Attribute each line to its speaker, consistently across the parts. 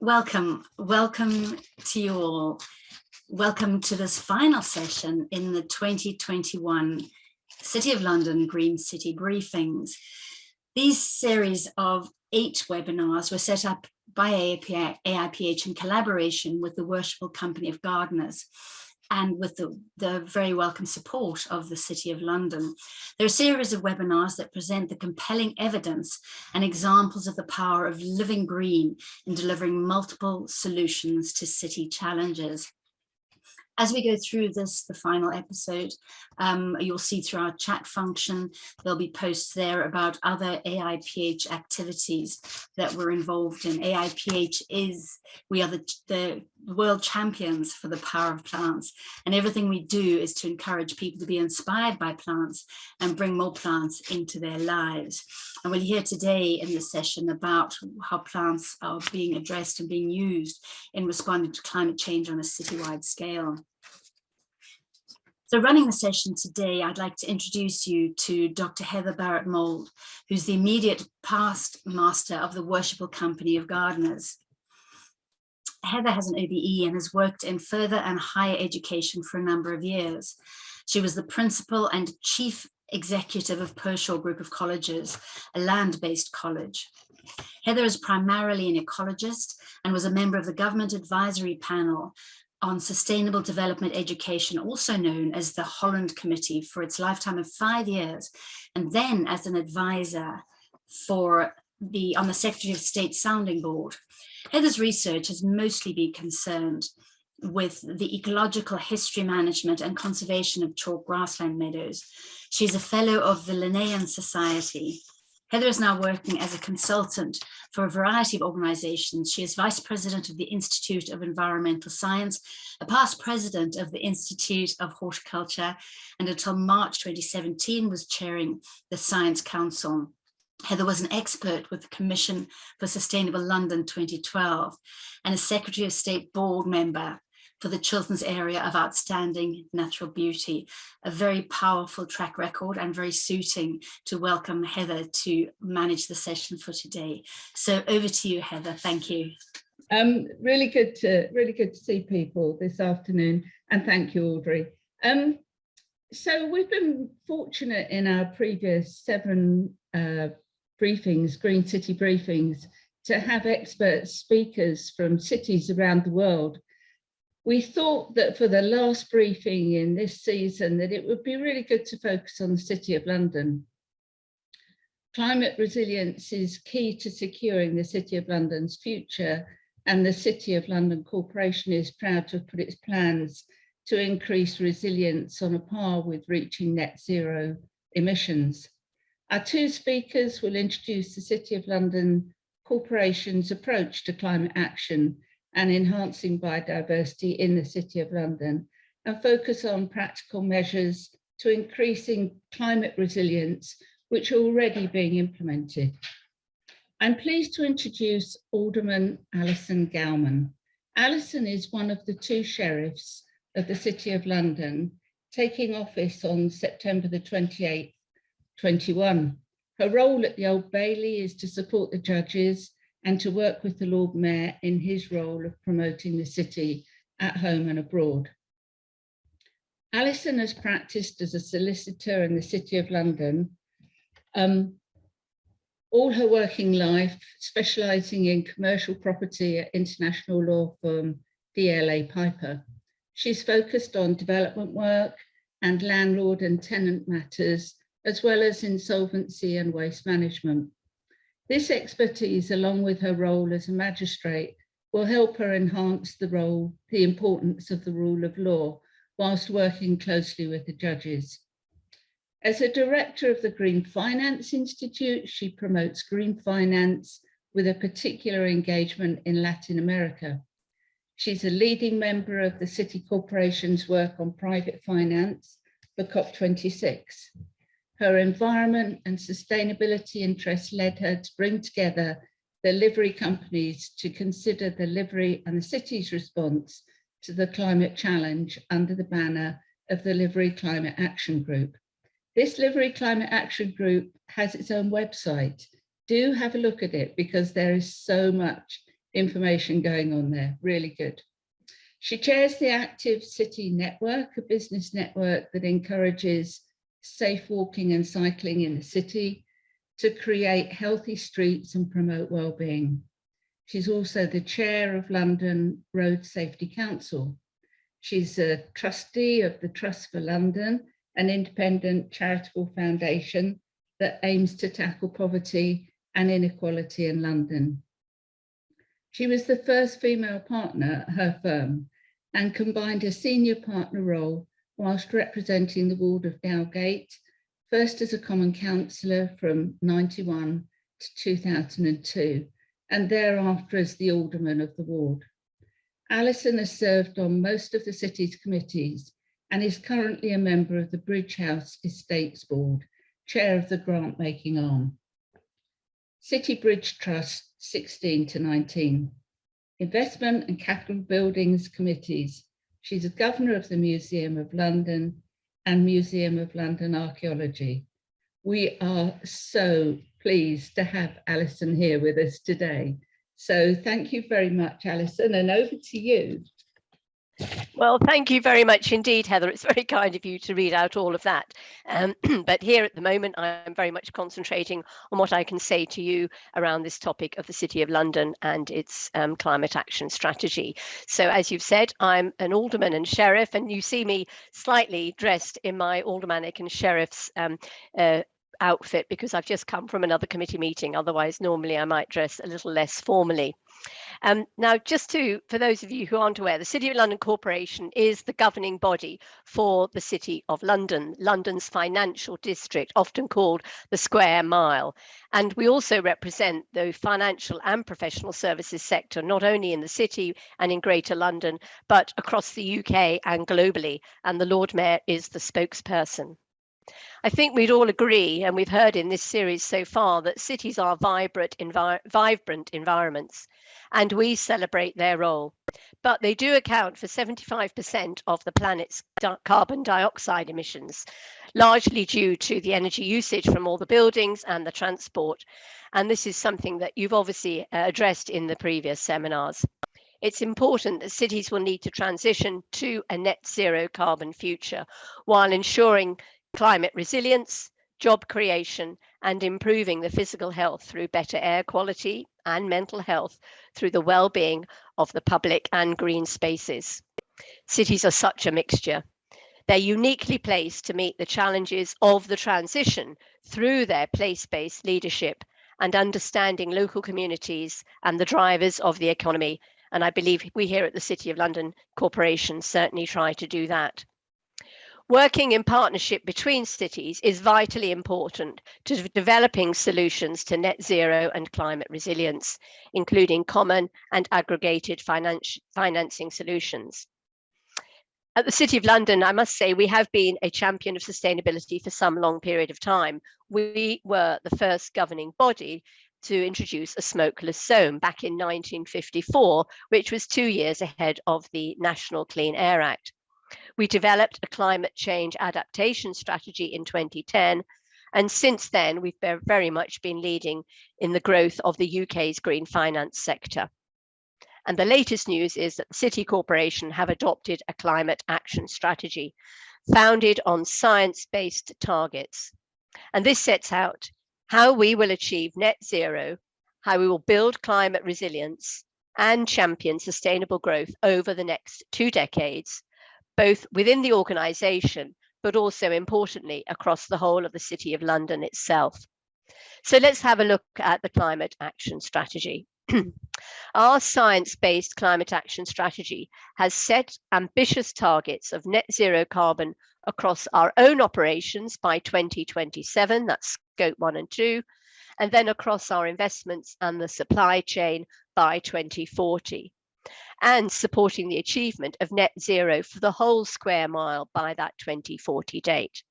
Speaker 1: Welcome to you all. Welcome to this final session in the 2021 City of London Green City Briefings. These series of 8 webinars were set up by AIPH in collaboration with the Worshipful Company of Gardeners and with the very welcome support of the City of London. They're a series of webinars that present the compelling evidence and examples of the power of living green in delivering multiple solutions to city challenges. As we go through this, the final episode, you'll see through our chat function, there'll be posts there about other AIPH activities that we're involved in. AIPH we are the world champions for the power of plants, and everything we do is to encourage people to be inspired by plants and bring more plants into their lives. And we'll hear today in this session about how plants are being addressed and being used in responding to climate change on a citywide scale. So running the session today, I'd like to introduce you to Dr. Heather Barrett-Mold, who's the immediate past master of the Worshipful Company of Gardeners. Heather has an OBE and has worked in further and higher education for a number of years. She was the principal and chief executive of Pershaw Group of Colleges, a land-based college. Heather is primarily an ecologist and was a member of the Government Advisory Panel on Sustainable Development Education, also known as the Holland Committee, for its lifetime of 5 years, and then as an advisor on the Secretary of State Sounding Board. Heather's research has mostly been concerned with the ecological history management and conservation of chalk grassland meadows. She's a fellow of the Linnaean Society. Heather is now working as a consultant for a variety of organizations. She is vice president of the Institute of Environmental Science, a past president of the Institute of Horticulture, and until March 2017 was chairing the Science Council. Heather was an expert with the Commission for Sustainable London 2012 and a Secretary of State board member for the Chilterns Area of Outstanding Natural Beauty, a very powerful track record and very suiting to welcome Heather to manage the session for today. So over to you, Heather. Thank you.
Speaker 2: Really good to see people this afternoon, and thank you, Audrey. So we've been fortunate in our previous 7 briefings, Green City Briefings, to have expert speakers from cities around the world. We thought that for the last briefing in this season that it would be really good to focus on the City of London. Climate resilience is key to securing the City of London's future, and the City of London Corporation is proud to have put its plans to increase resilience on a par with reaching net zero emissions. Our 2 speakers will introduce the City of London Corporation's approach to climate action and enhancing biodiversity in the City of London, and focus on practical measures to increasing climate resilience, which are already being implemented. I'm pleased to introduce Alderman Alison Gowman. Alison is one of the 2 sheriffs of the City of London, taking office on September the 28th, 21. Her role at the Old Bailey is to support the judges and to work with the Lord Mayor in his role of promoting the city at home and abroad. Alison has practiced as a solicitor in the City of London all her working life, specialising in commercial property at international law firm DLA Piper. She's focused on development work and landlord and tenant matters, as well as insolvency and waste management. This expertise, along with her role as a magistrate, will help her enhance the importance of the rule of law, whilst working closely with the judges. As a director of the Green Finance Institute, she promotes green finance with a particular engagement in Latin America. She's a leading member of the City Corporation's work on private finance for COP26. Her environment and sustainability interests led her to bring together the livery companies to consider the livery and the city's response to the climate challenge under the banner of the Livery Climate Action Group. This Livery Climate Action Group has its own website. Do have a look at it because there is so much information going on there. Really good. She chairs the Active City Network, a business network that encourages safe walking and cycling in the city to create healthy streets and promote well-being. She's also the chair of London Road Safety Council. She's a trustee of the Trust for London, an independent charitable foundation that aims to tackle poverty and inequality in London. She was the first female partner at her firm and combined a senior partner role whilst representing the ward of Dowgate, first as a common councillor from 91 to 2002, and thereafter as the alderman of the ward. Alison has served on most of the city's committees and is currently a member of the Bridge House Estates Board, chair of the grant-making arm. City Bridge Trust 16 to 19. Investment and Capital Buildings Committees. She's a governor of the Museum of London and Museum of London Archaeology. We are so pleased to have Alison here with us today. So thank you very much, Alison, and over to you.
Speaker 3: Well, thank you very much indeed, Heather. It's very kind of you to read out all of that. But here at the moment, I'm very much concentrating on what I can say to you around this topic of the City of London and its climate action strategy. So as you've said, I'm an alderman and sheriff, and you see me slightly dressed in my aldermanic and sheriff's outfit because I've just come from another committee meeting. Otherwise, normally I might dress a little less formally. Now, for those of you who aren't aware, the City of London Corporation is the governing body for the City of London, London's financial district, often called the Square Mile. And we also represent the financial and professional services sector, not only in the city and in Greater London, but across the UK and globally. And the Lord Mayor is the spokesperson. I think we'd all agree, and we've heard in this series so far, that cities are vibrant environments, and we celebrate their role. But they do account for 75% of the planet's carbon dioxide emissions, largely due to the energy usage from all the buildings and the transport. And this is something that you've obviously addressed in the previous seminars. It's important that cities will need to transition to a net zero carbon future while ensuring climate resilience, job creation, and improving the physical health through better air quality and mental health through the well-being of the public and green spaces. Cities are such a mixture. They're uniquely placed to meet the challenges of the transition through their place-based leadership and understanding local communities and the drivers of the economy. And I believe we here at the City of London Corporation certainly try to do that. Working in partnership between cities is vitally important to developing solutions to net zero and climate resilience, including common and aggregated financing solutions. At the City of London, I must say, we have been a champion of sustainability for some long period of time. We were the first governing body to introduce a smokeless zone back in 1954, which was 2 years ahead of the National Clean Air Act. We developed a climate change adaptation strategy in 2010, and since then we've very much been leading in the growth of the UK's green finance sector. And the latest news is that the City Corporation have adopted a climate action strategy founded on science-based targets. And this sets out how we will achieve net zero, how we will build climate resilience and champion sustainable growth over the next 2 decades, both within the organisation, but also importantly across the whole of the City of London itself. So let's have a look at the climate action strategy. Our science-based climate action strategy has set ambitious targets of net zero carbon across our own operations by 2027, that's scope 1 and 2, and then across our investments and the supply chain by 2040. And supporting the achievement of net zero for the whole square mile by that 2040 date.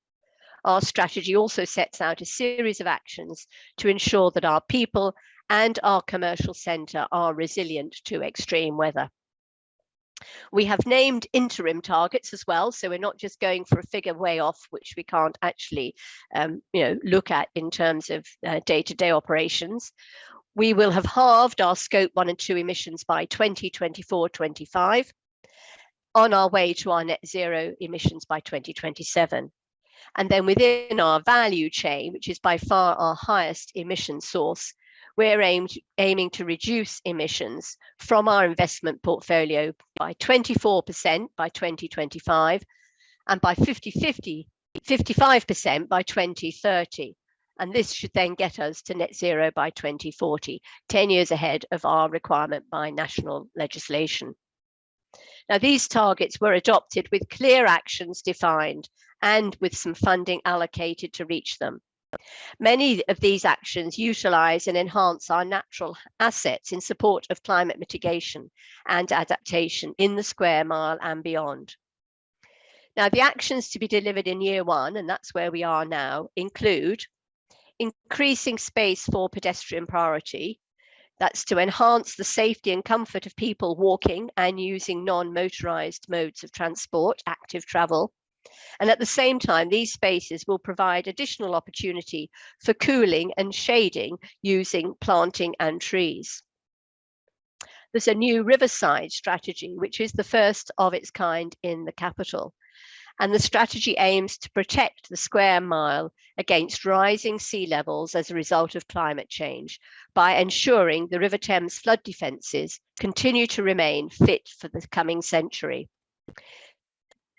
Speaker 3: Our strategy also sets out a series of actions to ensure that our people and our commercial centre are resilient to extreme weather. We have named interim targets as well, so we're not just going for a figure way off, which we can't actually look at in terms of day-to-day operations. We will have halved our scope 1 and 2 emissions by 2024-25, on our way to our net zero emissions by 2027. And then within our value chain, which is by far our highest emission source, we're aiming to reduce emissions from our investment portfolio by 24% by 2025 and by 55% by 2030. And this should then get us to net zero by 2040, 10 years ahead of our requirement by national legislation. Now, these targets were adopted with clear actions defined and with some funding allocated to reach them. Many of these actions utilise and enhance our natural assets in support of climate mitigation and adaptation in the square mile and beyond. Now, the actions to be delivered in year 1, and that's where we are now, include increasing space for pedestrian priority. That's to enhance the safety and comfort of people walking and using non-motorised modes of transport, active travel. And at the same time, these spaces will provide additional opportunity for cooling and shading using planting and trees. There's a new Riverside Strategy, which is the first of its kind in the capital. And the strategy aims to protect the square mile against rising sea levels as a result of climate change by ensuring the River Thames flood defences continue to remain fit for the coming century.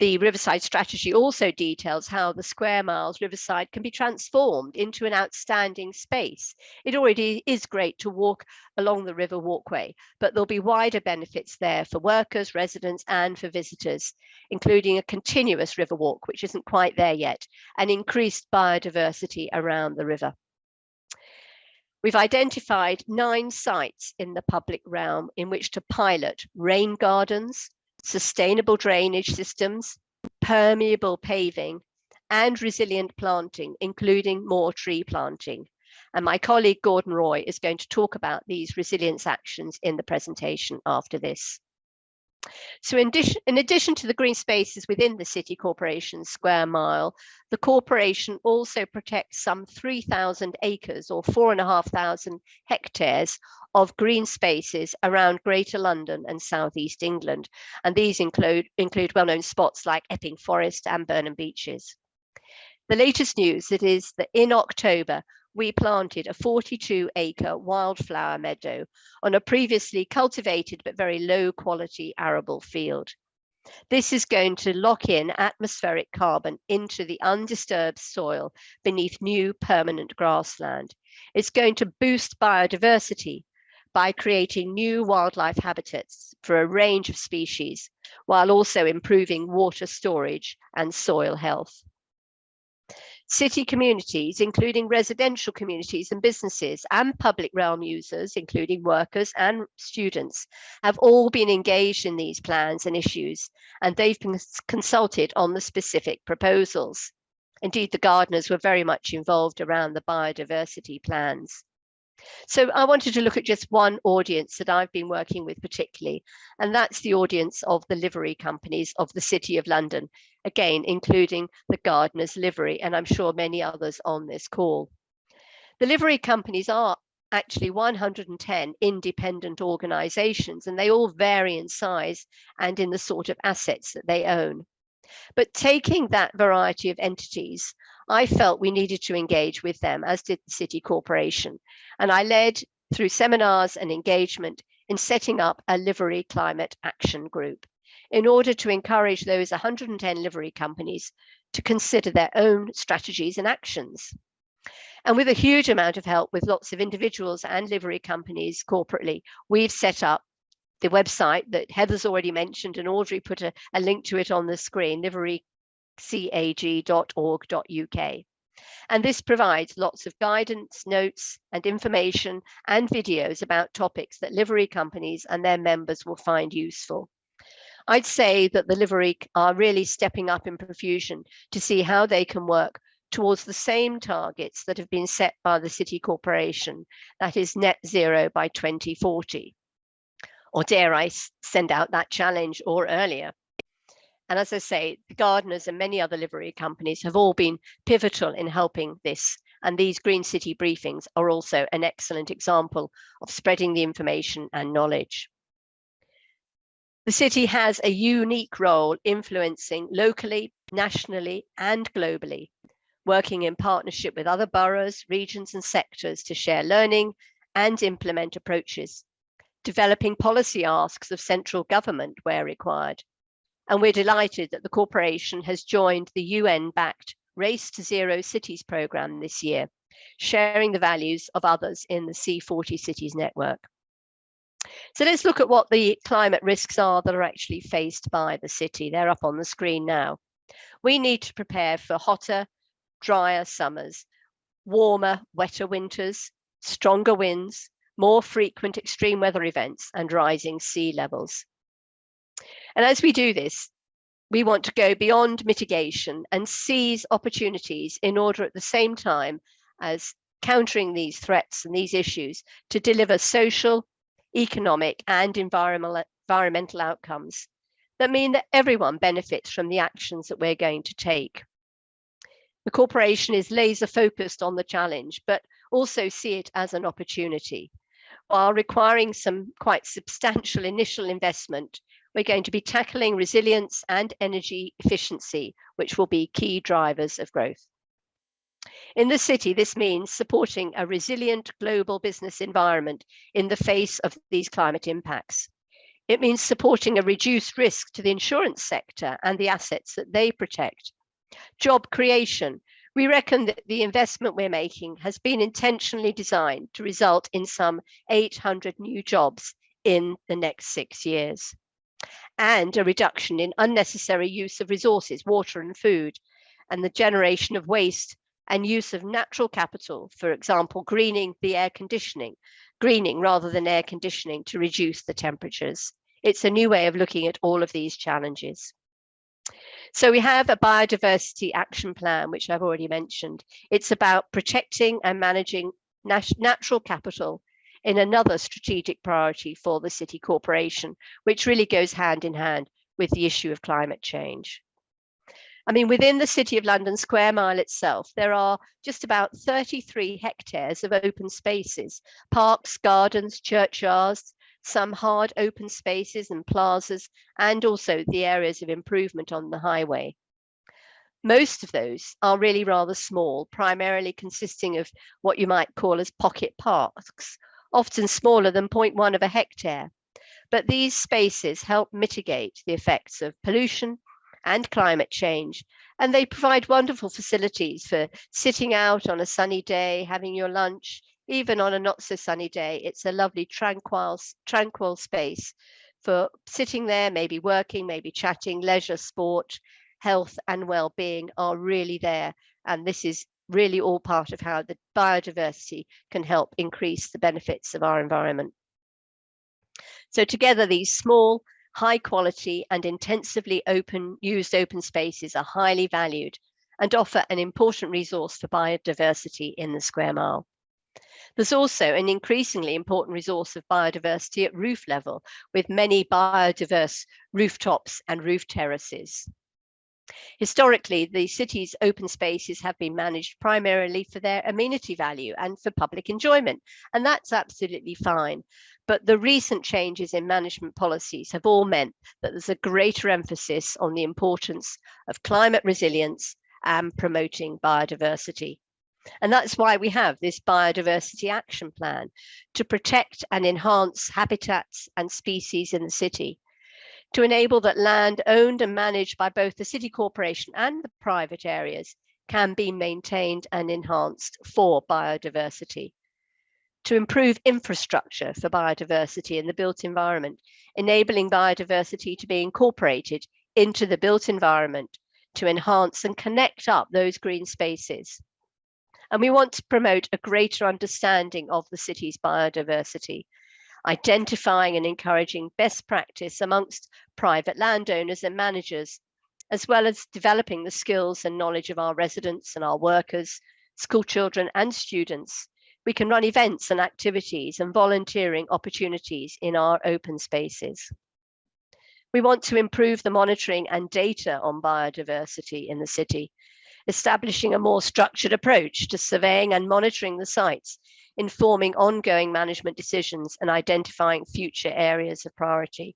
Speaker 3: The Riverside Strategy also details how the square miles Riverside can be transformed into an outstanding space. It already is great to walk along the river walkway, but there'll be wider benefits there for workers, residents, and for visitors, including a continuous river walk, which isn't quite there yet, and increased biodiversity around the river. We've identified 9 sites in the public realm in which to pilot rain gardens, sustainable drainage systems, permeable paving, and resilient planting, including more tree planting. And my colleague Gordon Roy is going to talk about these resilience actions in the presentation after this. So in addition to the green spaces within the City Corporation's square mile, the corporation also protects some 3,000 acres or 4,500 hectares of green spaces around Greater London and South East England. And these include well-known spots like Epping Forest and Burnham Beeches. The latest news is that in October, we planted a 42-acre wildflower meadow on a previously cultivated but very low quality arable field. This is going to lock in atmospheric carbon into the undisturbed soil beneath new permanent grassland. It's going to boost biodiversity by creating new wildlife habitats for a range of species, while also improving water storage and soil health. City communities, including residential communities and businesses, and public realm users, including workers and students, have all been engaged in these plans and issues, and they've been consulted on the specific proposals. Indeed, the gardeners were very much involved around the biodiversity plans. So I wanted to look at just one audience that I've been working with particularly, and that's the audience of the livery companies of the City of London, again, including the Gardeners livery, and I'm sure many others on this call. The livery companies are actually 110 independent organisations, and they all vary in size and in the sort of assets that they own. But taking that variety of entities, I felt we needed to engage with them, as did the City Corporation. And I led through seminars and engagement in setting up a livery climate action group in order to encourage those 110 livery companies to consider their own strategies and actions. And with a huge amount of help with lots of individuals and livery companies corporately, we've set up the website that Heather's already mentioned, and Audrey put a link to it on the screen, liverycag.org.uk. And this provides lots of guidance, notes, and information and videos about topics that livery companies and their members will find useful. I'd say that the livery are really stepping up in profusion to see how they can work towards the same targets that have been set by the City Corporation, that is net zero by 2040. Or dare I send out that challenge, or earlier. And as I say, the gardeners and many other livery companies have all been pivotal in helping this And these Green City briefings are also an excellent example of spreading the information and knowledge. The city has a unique role influencing locally, nationally, and globally, working in partnership with other boroughs, regions, and sectors to share learning and implement approaches, developing policy asks of central government where required. And we're delighted that the corporation has joined the UN-backed Race to Zero Cities programme this year, sharing the values of others in the C40 Cities network. So let's look at what the climate risks are that are actually faced by the city. They're up on the screen now. We need to prepare for hotter, drier summers, warmer, wetter winters, stronger winds, more frequent extreme weather events, and rising sea levels. And as we do this, we want to go beyond mitigation and seize opportunities in order at the same time as countering these threats and these issues to deliver social, economic, and environmental outcomes that mean that everyone benefits from the actions that we're going to take. The corporation is laser focused on the challenge, but also see it as an opportunity. While requiring some quite substantial initial investment, we're going to be tackling resilience and energy efficiency, which will be key drivers of growth. In the city, this means supporting a resilient global business environment in the face of these climate impacts. It means supporting a reduced risk to the insurance sector and the assets that they protect. Job creation. We reckon that the investment we're making has been intentionally designed to result in some 800 new jobs in the next 6 years. And a reduction in unnecessary use of resources, water and food, and the generation of waste and use of natural capital, for example, greening rather than air conditioning to reduce the temperatures. It's a new way of looking at all of these challenges. So we have a biodiversity action plan, which I've already mentioned. It's about protecting and managing natural capital in another strategic priority for the city corporation, which really goes hand in hand with the issue of climate change. I mean, within the City of London square mile itself, there are just about 33 hectares of open spaces, parks, gardens, churchyards, some hard open spaces and plazas, and also the areas of improvement on the highway. Most of those are really rather small, primarily consisting of what you might call as pocket parks, often smaller than 0.1 of a hectare. But these spaces help mitigate the effects of pollution and climate change, and they provide wonderful facilities for sitting out on a sunny day, having your lunch. Even on a not so sunny day, it's a lovely tranquil space for sitting there, maybe working, maybe chatting. Leisure, sport, health and well-being are really there, and this is really all part of how the biodiversity can help increase the benefits of our environment. So together, these small, high quality and intensively used open spaces are highly valued and offer an important resource for biodiversity in the square mile. There's also an increasingly important resource of biodiversity at roof level, with many biodiverse rooftops and roof terraces. Historically, the city's open spaces have been managed primarily for their amenity value and for public enjoyment, and that's absolutely fine. But the recent changes in management policies have all meant that there's a greater emphasis on the importance of climate resilience and promoting biodiversity. And that's why we have this biodiversity action plan to protect and enhance habitats and species in the city, to enable that land owned and managed by both the city corporation and the private areas can be maintained and enhanced for biodiversity, to improve infrastructure for biodiversity in the built environment, enabling biodiversity to be incorporated into the built environment to enhance and connect up those green spaces. And we want to promote a greater understanding of the city's biodiversity, identifying and encouraging best practice amongst private landowners and managers, as well as developing the skills and knowledge of our residents and our workers, school children and students. We can run events and activities and volunteering opportunities in our open spaces. We want to improve the monitoring and data on biodiversity in the city, establishing a more structured approach to surveying and monitoring the sites, informing ongoing management decisions and identifying future areas of priority.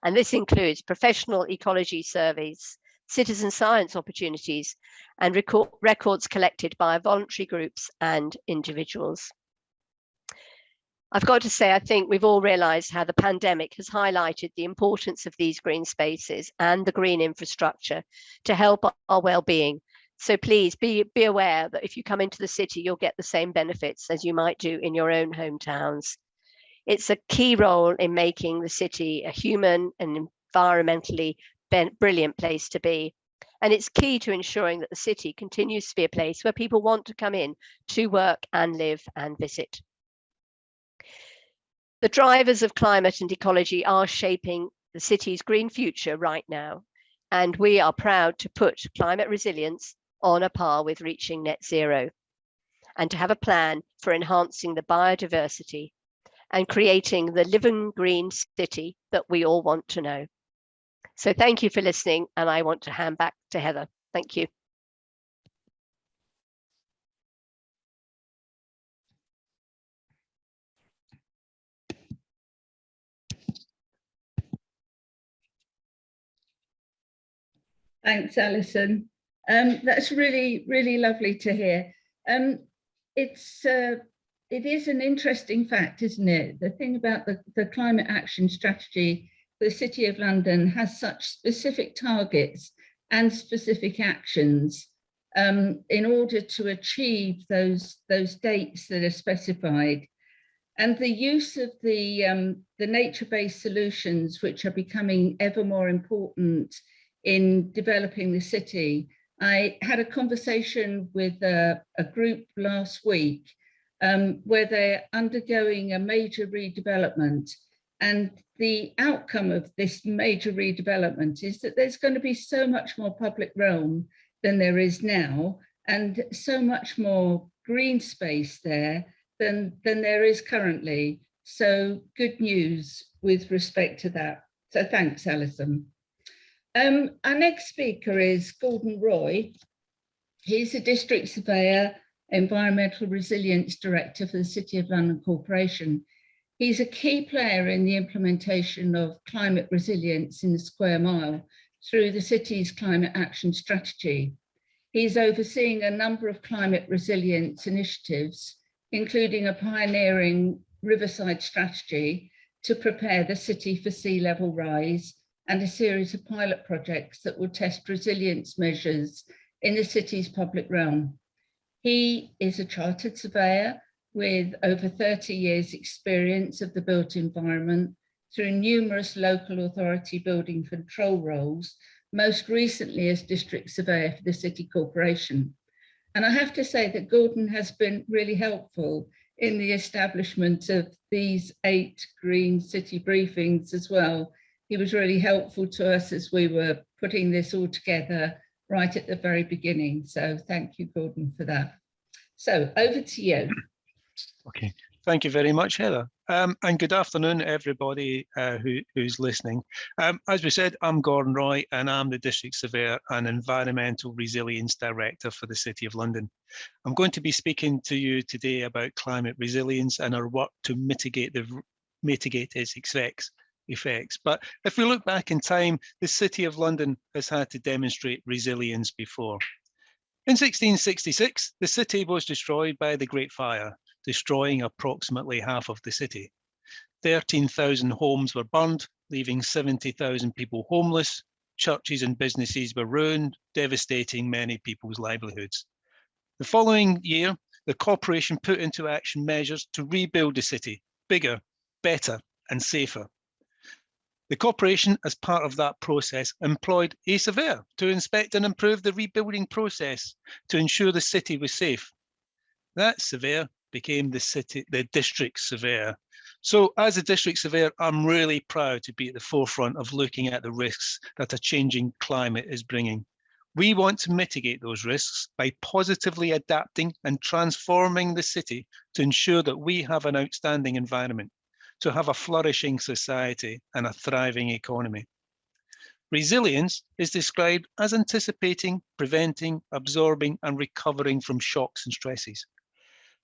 Speaker 3: And this includes professional ecology surveys, citizen science opportunities, and records collected by voluntary groups and individuals. I've got to say, I think we've all realised how the pandemic has highlighted the importance of these green spaces and the green infrastructure to help our well-being. So please be aware that if you come into the city, you'll get the same benefits as you might do in your own hometowns. It's a key role in making the city a human and environmentally brilliant place to be. And it's key to ensuring that the city continues to be a place where people want to come in to work and live and visit. The drivers of climate and ecology are shaping the city's green future right now, and we are proud to put climate resilience on a par with reaching net zero, and to have a plan for enhancing the biodiversity and creating the living green city that we all want to know. So thank you for listening, and I want to hand back to Heather. Thank you.
Speaker 2: Thanks, Alison. That's really, really lovely to hear. It is an interesting fact, isn't it? The thing about the climate action strategy for the City of London has such specific targets and specific actions in order to achieve those dates that are specified. And the use of the nature-based solutions, which are becoming ever more important in developing the city. I had a conversation with a group last week where they're undergoing a major redevelopment. And the outcome of this major redevelopment is that there's going to be so much more public realm than there is now, and so much more green space there than there is currently. So good news with respect to that. So thanks, Alison. Our next speaker is Gordon Roy. He's a district surveyor, environmental resilience director for the City of London Corporation. He's a key player in the implementation of climate resilience in the square mile through the city's climate action strategy. He's overseeing a number of climate resilience initiatives, including a pioneering Riverside Strategy to prepare the city for sea level rise, and a series of pilot projects that will test resilience measures in the city's public realm. He is a chartered surveyor with over 30 years experience of the built environment through numerous local authority building control roles, most recently as district surveyor for the City Corporation. And I have to say that Gordon has been really helpful in the establishment of these 8 green city briefings as well. He was really helpful to us as we were putting this all together right at the very beginning. So thank you, Gordon, for that. So over to you.
Speaker 4: Okay, thank you very much, Heather. And good afternoon, everybody who's listening. As we said, I'm Gordon Roy, and I'm the District Surveyor and Environmental Resilience Director for the City of London. I'm going to be speaking to you today about climate resilience and our work to mitigate its effects. But if we look back in time, the City of London has had to demonstrate resilience before. In 1666, the city was destroyed by the Great Fire, destroying approximately half of the city. 13,000 homes were burned, leaving 70,000 people homeless. Churches and businesses were ruined, devastating many people's livelihoods. The following year, the corporation put into action measures to rebuild the city, bigger, better, and safer. The corporation, as part of that process, employed a surveyor to inspect and improve the rebuilding process to ensure the city was safe. That surveyor became the district surveyor. So as a district surveyor, I'm really proud to be at the forefront of looking at the risks that a changing climate is bringing. We want to mitigate those risks by positively adapting and transforming the city to ensure that we have an outstanding environment, to have a flourishing society and a thriving economy. Resilience is described as anticipating, preventing, absorbing, and recovering from shocks and stresses.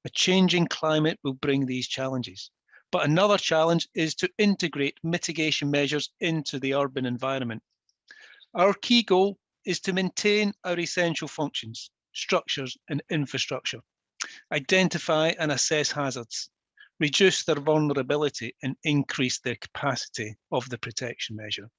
Speaker 4: A changing climate will bring these challenges, but another challenge is to integrate mitigation measures into the urban environment. Our key goal is to maintain our essential functions, structures, and infrastructure, identify and assess hazards, reduce their vulnerability, and increase their capacity of the protection measure.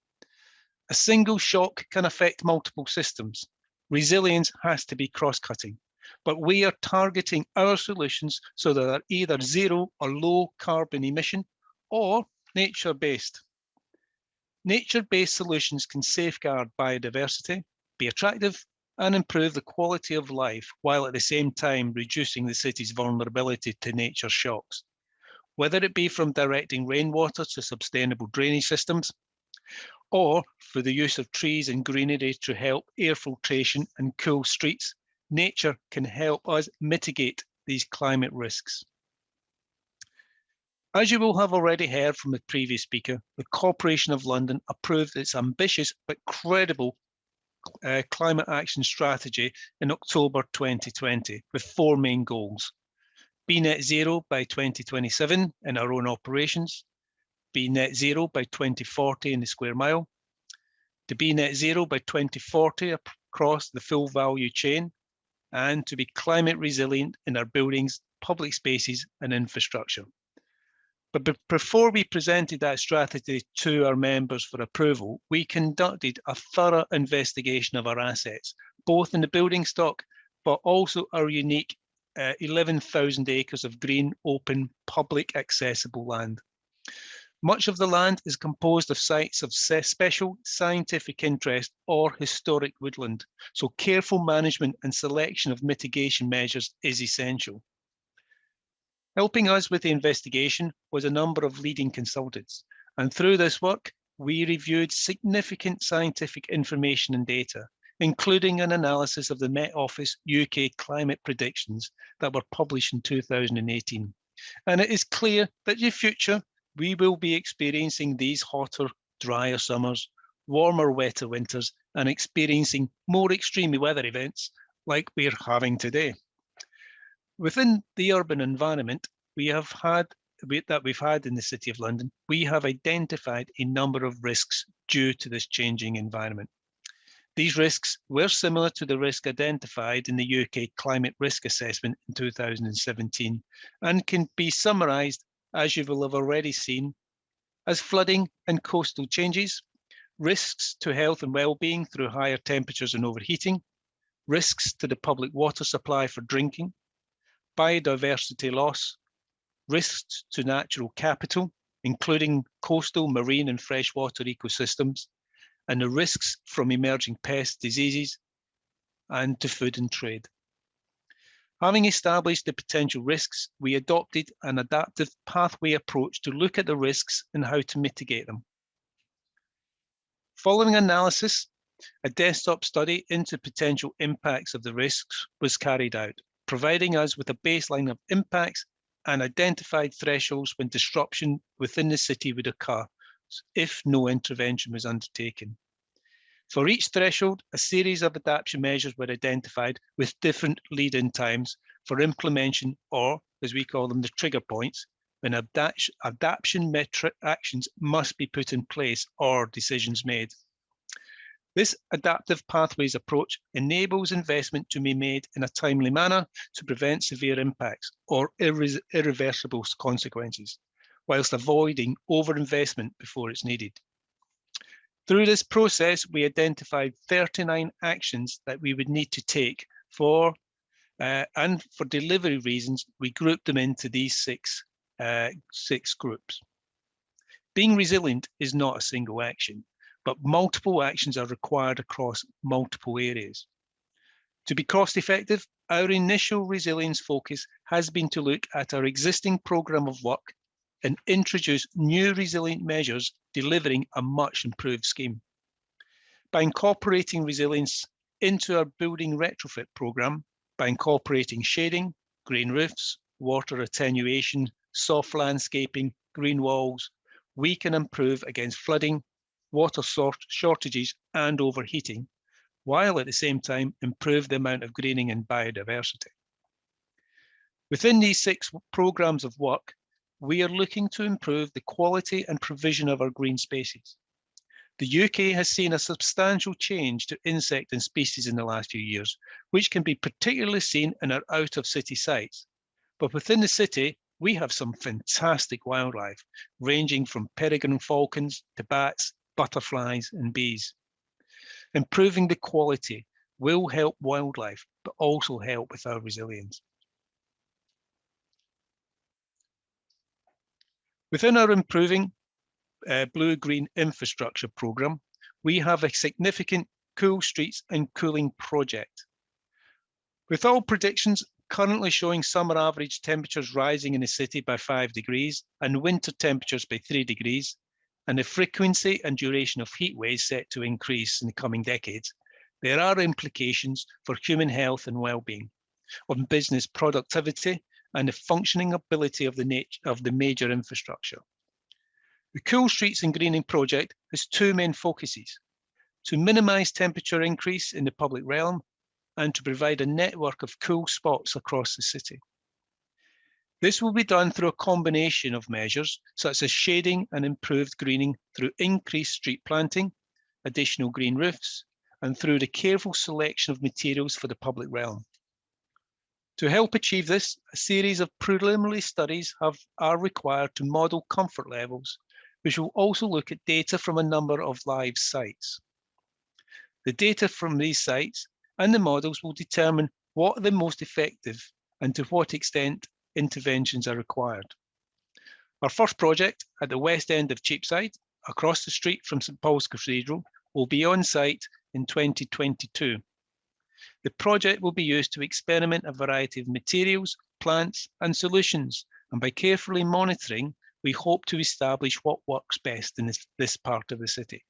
Speaker 4: A single shock can affect multiple systems. Resilience has to be cross-cutting, but we are targeting our solutions so that they're either zero or low carbon emission or nature-based. Nature-based solutions can safeguard biodiversity, be attractive, and improve the quality of life, while at the same time reducing the city's vulnerability to nature shocks. Whether it be from directing rainwater to sustainable drainage systems, or for the use of trees and greenery to help air filtration and cool streets, nature can help us mitigate these climate risks. As you will have already heard from the previous speaker, the Corporation of London approved its ambitious but credible climate action strategy in October 2020 with 4 main goals. Be net zero by 2027 in our own operations, be net zero by 2040 in the square mile, to be net zero by 2040 across the full value chain, and to be climate resilient in our buildings, public spaces, and infrastructure. But before we presented that strategy to our members for approval, we conducted a thorough investigation of our assets, both in the building stock, but also our unique 11,000 acres of green, open, public accessible land. Much of the land is composed of sites of special scientific interest or historic woodland, so careful management and selection of mitigation measures is essential. Helping us with the investigation was a number of leading consultants, and through this work, we reviewed significant scientific information and data, including an analysis of the Met Office UK climate predictions that were published in 2018. And it is clear that in the future, we will be experiencing these hotter, drier summers, warmer, wetter winters, and experiencing more extreme weather events like we're having today. Within the urban environment we've had in the City of London, we have identified a number of risks due to this changing environment. These risks were similar to the risk identified in the UK Climate Risk Assessment in 2017 and can be summarised, as you will have already seen, as flooding and coastal changes, risks to health and well-being through higher temperatures and overheating, risks to the public water supply for drinking, biodiversity loss, risks to natural capital, including coastal, marine and freshwater ecosystems, and the risks from emerging pest diseases and to food and trade. Having established the potential risks, we adopted an adaptive pathway approach to look at the risks and how to mitigate them. Following analysis, a desktop study into potential impacts of the risks was carried out, providing us with a baseline of impacts and identified thresholds when disruption within the city would occur if no intervention was undertaken. For each threshold, a series of adaptation measures were identified with different lead-in times for implementation, or as we call them, the trigger points, when adaptation actions must be put in place or decisions made. This adaptive pathways approach enables investment to be made in a timely manner to prevent severe impacts or irreversible consequences, whilst avoiding overinvestment before it's needed. Through this process, we identified 39 actions that we would need to take and for delivery reasons, we grouped them into these six groups. Being resilient is not a single action, but multiple actions are required across multiple areas. To be cost effective, our initial resilience focus has been to look at our existing programme of work and introduce new resilient measures delivering a much improved scheme. By incorporating resilience into our building retrofit programme, by incorporating shading, green roofs, water attenuation, soft landscaping, green walls, we can improve against flooding, water shortages and overheating, while at the same time improve the amount of greening and biodiversity. Within these 6 programmes of work, we are looking to improve the quality and provision of our green spaces. The UK has seen a substantial change to insect and species in the last few years, which can be particularly seen in our out-of-city sites. But within the city, we have some fantastic wildlife, ranging from peregrine falcons to bats, butterflies and bees. Improving the quality will help wildlife, but also help with our resilience. Within our improving blue-green infrastructure programme, we have a significant cool streets and cooling project. With all predictions currently showing summer average temperatures rising in the city by 5 degrees and winter temperatures by 3 degrees, and the frequency and duration of heat waves set to increase in the coming decades, there are implications for human health and well-being, on business productivity and the functioning ability of the major infrastructure. The Cool Streets and Greening project has 2 main focuses: to minimise temperature increase in the public realm and to provide a network of cool spots across the city. This will be done through a combination of measures such as shading and improved greening through increased street planting, additional green roofs, and through the careful selection of materials for the public realm. To help achieve this, a series of preliminary studies are required to model comfort levels, which will also look at data from a number of live sites. The data from these sites and the models will determine what are the most effective and to what extent interventions are required. Our first project at the west end of Cheapside, across the street from St Paul's Cathedral, will be on site in 2022. The project will be used to experiment a variety of materials, plants and solutions, and by carefully monitoring, we hope to establish what works best in this part of the city.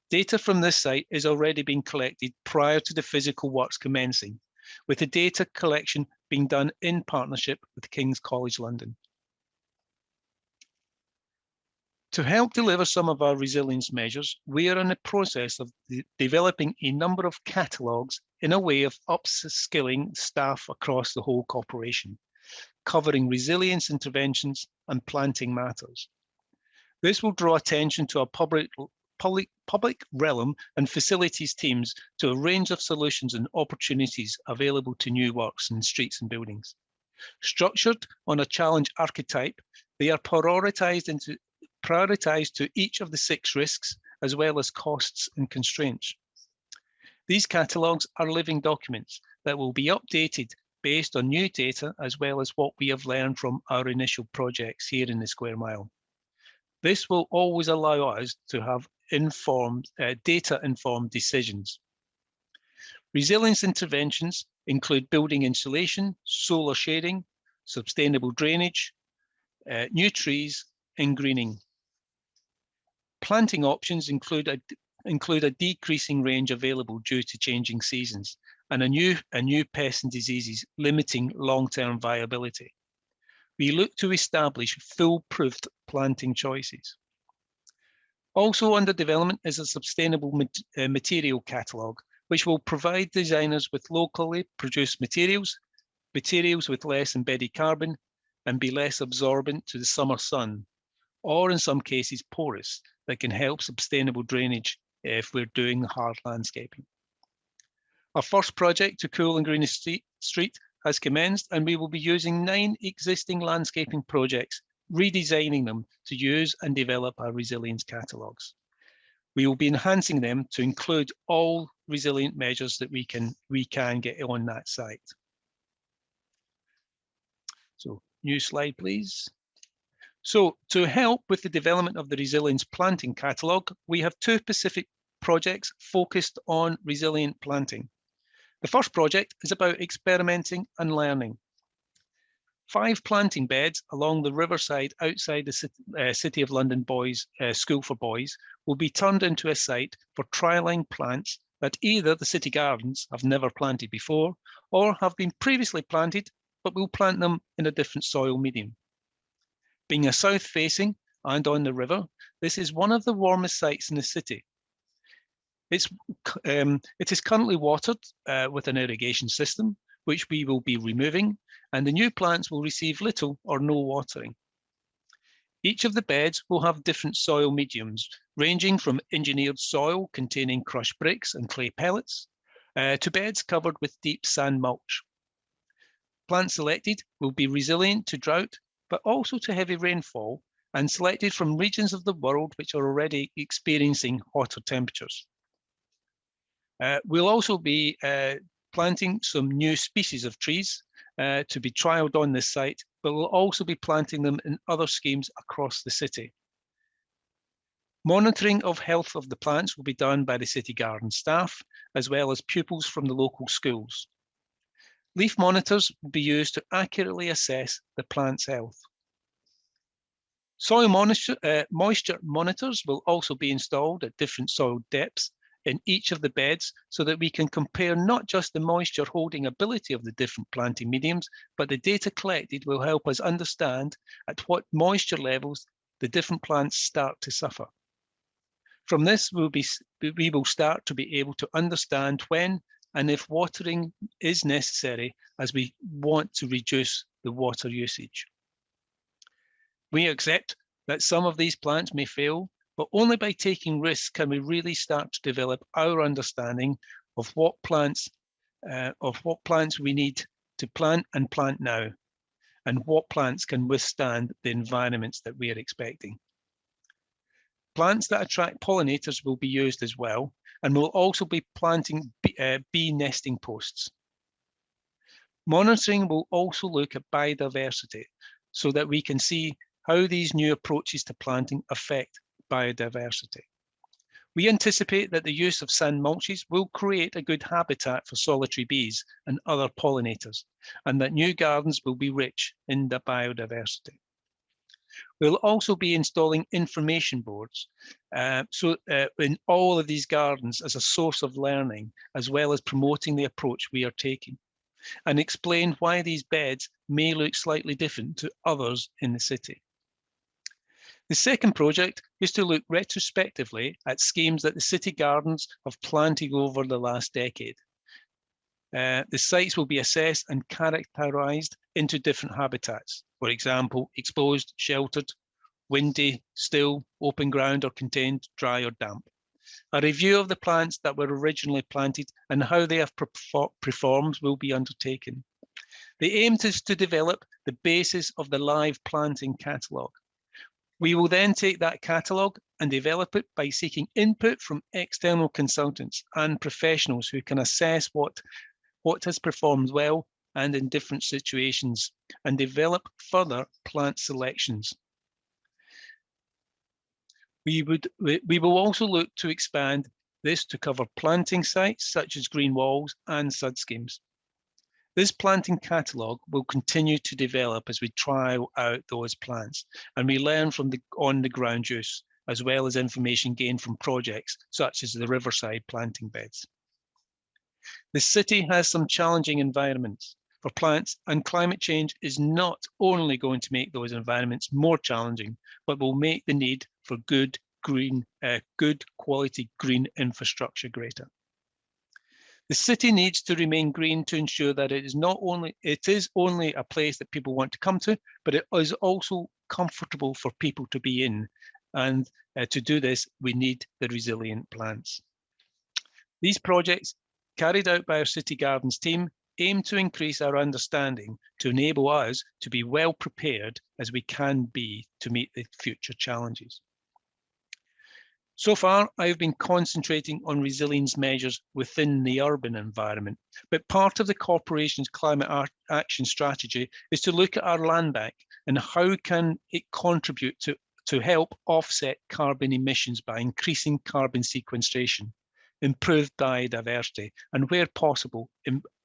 Speaker 4: Data from this site is already being collected prior to the physical works commencing, with the data collection being done in partnership with King's College London. To help deliver some of our resilience measures, we are in the process of developing a number of catalogues in a way of upskilling staff across the whole corporation, covering resilience interventions and planting matters. This will draw attention to our public realm and facilities teams to a range of solutions and opportunities available to new works in streets and buildings. Structured on a challenge archetype, they are prioritized to each of the 6 risks, as well as costs and constraints. These catalogues are living documents that will be updated based on new data, as well as what we have learned from our initial projects here in the Square Mile. This will always allow us to have data-informed decisions. Resilience interventions include building insulation, solar shading, sustainable drainage, new trees, and greening. Planting options include a decreasing range available due to changing seasons and a new pests and diseases limiting long-term viability. We look to establish foolproofed planting choices. Also under development is a sustainable material catalogue, which will provide designers with locally produced materials with less embedded carbon, and be less absorbent to the summer sun, or in some cases porous, that can help sustainable drainage if we're doing hard landscaping. Our first project to cool and green street has commenced, and we will be using 9 existing landscaping projects, redesigning them to use and develop our resilience catalogues. We will be enhancing them to include all resilient measures that we can get on that site. So, new slide, please. So, to help with the development of the resilience planting catalogue, we have 2 specific projects focused on resilient planting. The first project is about experimenting and learning. 5 planting beds along the Riverside outside the City of London School for Boys will be turned into a site for trialling plants that either the City Gardens have never planted before or have been previously planted, but will plant them in a different soil medium. Being a south-facing and on the river, this is one of the warmest sites in the city. It is currently watered with an irrigation system, which we will be removing, and the new plants will receive little or no watering. Each of the beds will have different soil mediums, ranging from engineered soil containing crushed bricks and clay pellets, to beds covered with deep sand mulch. Plants selected will be resilient to drought, but also to heavy rainfall, and selected from regions of the world which are already experiencing hotter temperatures. We'll also be planting some new species of trees to be trialled on this site, but we'll also be planting them in other schemes across the city. Monitoring of health of the plants will be done by the city garden staff, as well as pupils from the local schools. Leaf monitors will be used to accurately assess the plant's health. Soil moisture monitors will also be installed at different soil depths in each of the beds so that we can compare not just the moisture holding ability of the different planting mediums, but the data collected will help us understand at what moisture levels the different plants start to suffer. From this, we will start to be able to understand when and if watering is necessary, as we want to reduce the water usage. We accept that some of these plants may fail, but only by taking risks can we really start to develop our understanding of what plants we need to plant and plant now, and what plants can withstand the environments that we are expecting. Plants that attract pollinators will be used as well, and we'll also be planting bee nesting posts. Monitoring will also look at biodiversity so that we can see how these new approaches to planting affect biodiversity. We anticipate that the use of sand mulches will create a good habitat for solitary bees and other pollinators, and that new gardens will be rich in the biodiversity. We'll also be installing information boards in all of these gardens as a source of learning, as well as promoting the approach we are taking, and explain why these beds may look slightly different to others in the city. The second project is to look retrospectively at schemes that the city gardens have planted over the last decade. The sites will be assessed and characterised into different habitats. For example, exposed, sheltered, windy, still, open ground or contained, dry or damp. A review of the plants that were originally planted and how they have performed will be undertaken. The aim is to develop the basis of the live planting catalogue. We will then take that catalogue and develop it by seeking input from external consultants and professionals who can assess what has performed well and in different situations, and develop further plant selections. We will also look to expand this to cover planting sites such as green walls and sud schemes. This planting catalogue will continue to develop as we trial out those plants and we learn from the on-the-ground use, as well as information gained from projects such as the Riverside planting beds. The city has some challenging environments for plants, and climate change is not only going to make those environments more challenging, but will make the need for good quality green infrastructure greater. The city needs to remain green to ensure that it is only a place that people want to come to, but it is also comfortable for people to be in. And to do this, we need the resilient plants. These projects, carried out by our City Gardens team, aim to increase our understanding to enable us to be well prepared as we can be to meet the future challenges. So far, I have been concentrating on resilience measures within the urban environment, but part of the corporation's climate action strategy is to look at our land bank and how can it contribute to help offset carbon emissions by increasing carbon sequestration, improve biodiversity, and where possible,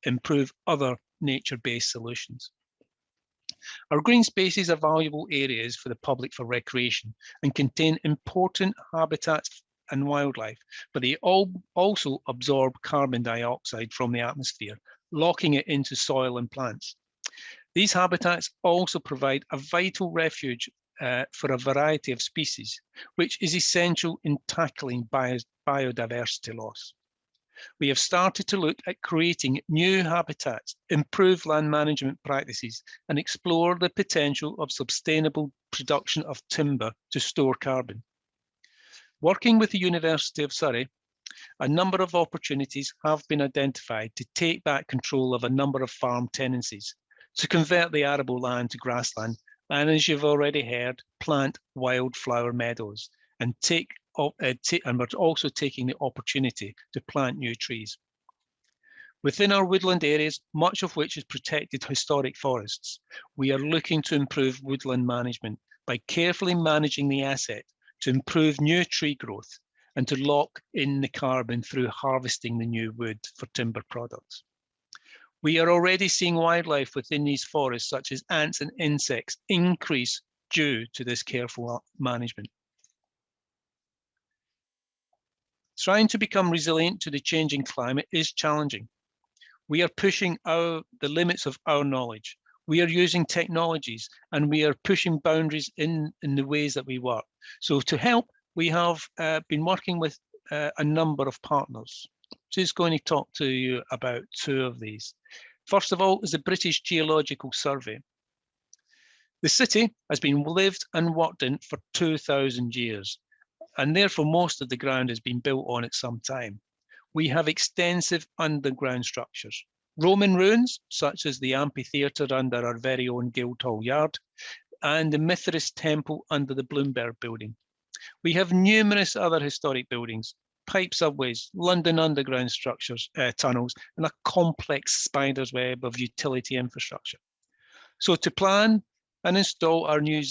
Speaker 4: improve other nature-based solutions. Our green spaces are valuable areas for the public for recreation and contain important habitats and wildlife, but they also absorb carbon dioxide from the atmosphere, locking it into soil and plants. These habitats also provide a vital refuge for a variety of species, which is essential in tackling biodiversity loss. We have started to look at creating new habitats, improve land management practices, and explore the potential of sustainable production of timber to store carbon. Working with the University of Surrey, a number of opportunities have been identified to take back control of a number of farm tenancies, to convert the arable land to grassland, and as you've already heard, plant wildflower meadows, and we're also taking the opportunity to plant new trees. Within our woodland areas, much of which is protected historic forests, we are looking to improve woodland management by carefully managing the asset to improve new tree growth and to lock in the carbon through harvesting the new wood for timber products. We are already seeing wildlife within these forests, such as ants and insects, increase due to this careful management. Trying to become resilient to the changing climate is challenging. We are pushing the limits of our knowledge. We are using technologies and we are pushing boundaries in the ways that we work. So to help, we have been working with a number of partners. Just going to talk to you about two of these. First of all is the British Geological Survey. The city has been lived and worked in for 2,000 years, and therefore most of the ground has been built on at some time. We have extensive underground structures, Roman ruins, such as the amphitheatre under our very own Guildhall Yard, and the Mithras Temple under the Bloomberg building. We have numerous other historic buildings, pipe subways, London Underground structures, tunnels, and a complex spider's web of utility infrastructure. So to plan and install our new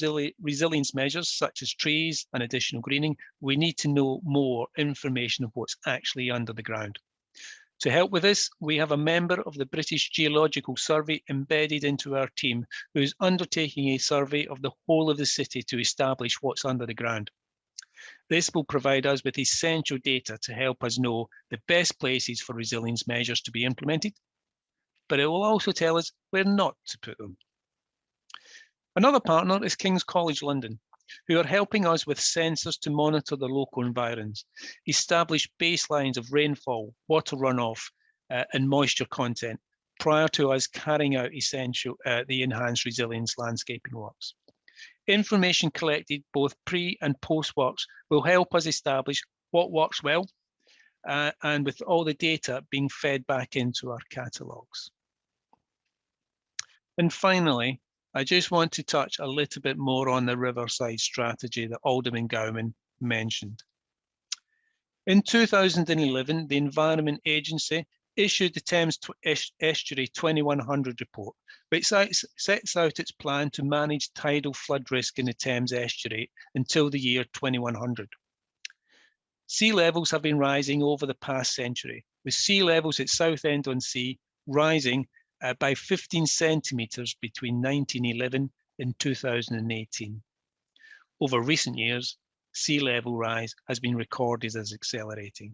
Speaker 4: resilience measures, such as trees and additional greening, we need to know more information of what's actually under the ground. To help with this, we have a member of the British Geological Survey embedded into our team, who is undertaking a survey of the whole of the city to establish what's under the ground. This will provide us with essential data to help us know the best places for resilience measures to be implemented, but it will also tell us where not to put them. Another partner is King's College London, who are helping us with sensors to monitor the local environs, establish baselines of rainfall, water runoff, and moisture content prior to us carrying out the enhanced resilience landscaping works. Information collected both pre and post works will help us establish what works well, and with all the data being fed back into our catalogues. And finally, I just want to touch a little bit more on the Riverside Strategy that Alderman Gowman mentioned. In 2011, the Environment Agency issued the Thames Estuary 2100 report, which sets out its plan to manage tidal flood risk in the Thames Estuary until the year 2100. Sea levels have been rising over the past century, with sea levels at Southend-on-Sea rising by 15 centimetres between 1911 and 2018. Over recent years, sea level rise has been recorded as accelerating.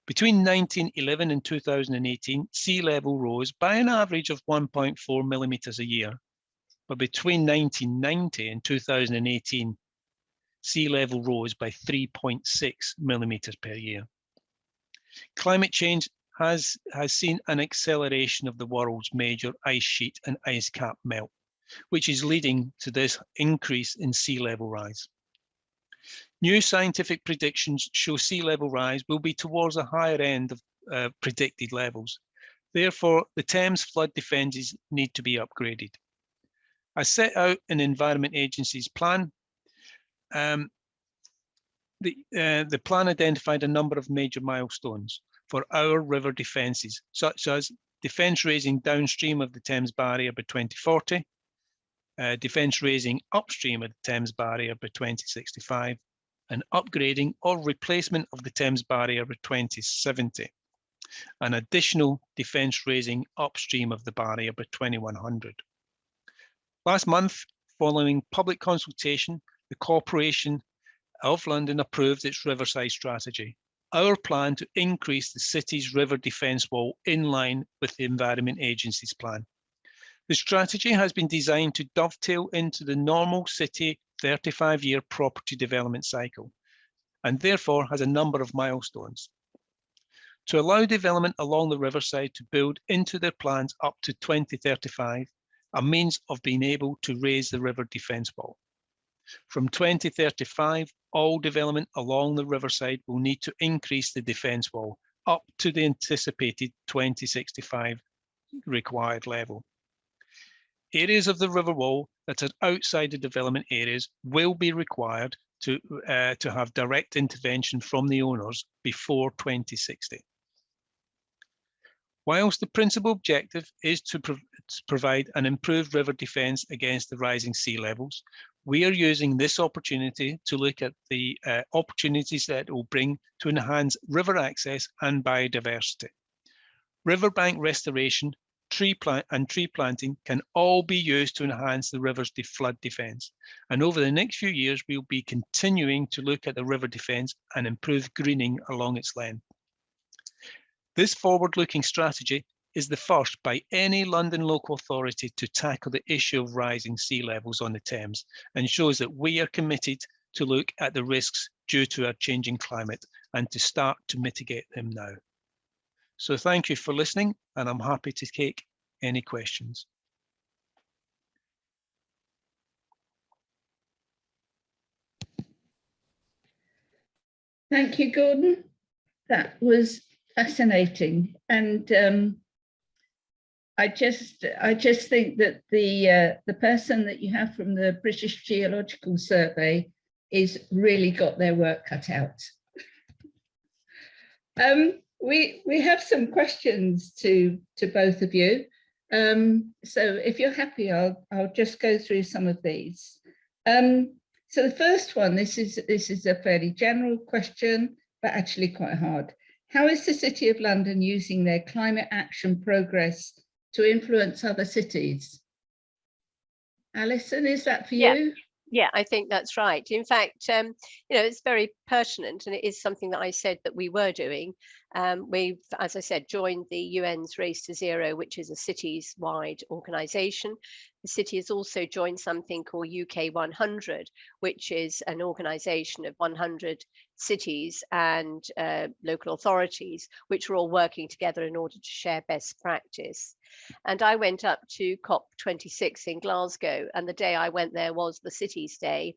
Speaker 4: Between 1911 and 2018, sea level rose by an average of 1.4 millimetres a year. But between 1990 and 2018, sea level rose by 3.6 millimetres per year. Climate change has seen an acceleration of the world's major ice sheet and ice cap melt, which is leading to this increase in sea level rise. New scientific predictions show sea level rise will be towards the higher end of predicted levels. Therefore, the Thames flood defences need to be upgraded. As set out in the Environment Agency's plan, the plan identified a number of major milestones for our river defences, such as defence raising downstream of the Thames Barrier by 2040, defence raising upstream of the Thames Barrier by 2065, and upgrading or replacement of the Thames Barrier by 2070, and additional defence raising upstream of the barrier by 2100. Last month, following public consultation, the Corporation of London approved its Riverside Strategy, our plan to increase the city's river defence wall in line with the Environment Agency's plan. The strategy has been designed to dovetail into the normal city 35-year property development cycle, and therefore has a number of milestones. To allow development along the riverside to build into their plans up to 2035, a means of being able to raise the river defence wall. From 2035, all development along the riverside will need to increase the defence wall up to the anticipated 2065 required level. Areas of the river wall that are outside the development areas will be required to have direct intervention from the owners before 2060. Whilst the principal objective is to provide an improved river defence against the rising sea levels, we are using this opportunity to look at the opportunities that it will bring to enhance river access and biodiversity. Riverbank restoration, tree planting can all be used to enhance the river's flood defence. And over the next few years, we'll be continuing to look at the river defence and improve greening along its length. This forward-looking strategy is the first by any London local authority to tackle the issue of rising sea levels on the Thames, and shows that we are committed to look at the risks due to our changing climate and to start to mitigate them now. So thank you for listening, and I'm happy to take any questions.
Speaker 2: Thank you, Gordon. That was fascinating, and I just think that the person that you have from the British Geological Survey is really got their work cut out. We have some questions to both of you. So if you're happy, I'll just go through some of these. So the first one, this is a fairly general question, but actually quite hard. How is the City of London using their climate action progress to influence other cities? Alison, is that for you?
Speaker 3: Yeah, I think that's right. In fact, it's very pertinent, and it is something that I said that we were doing. We've, as I said, joined the UN's Race to Zero, which is a cities-wide organisation. The city has also joined something called UK 100, which is an organisation of 100 cities and local authorities, which are all working together in order to share best practice. And I went up to COP26 in Glasgow, and the day I went there was the Cities Day,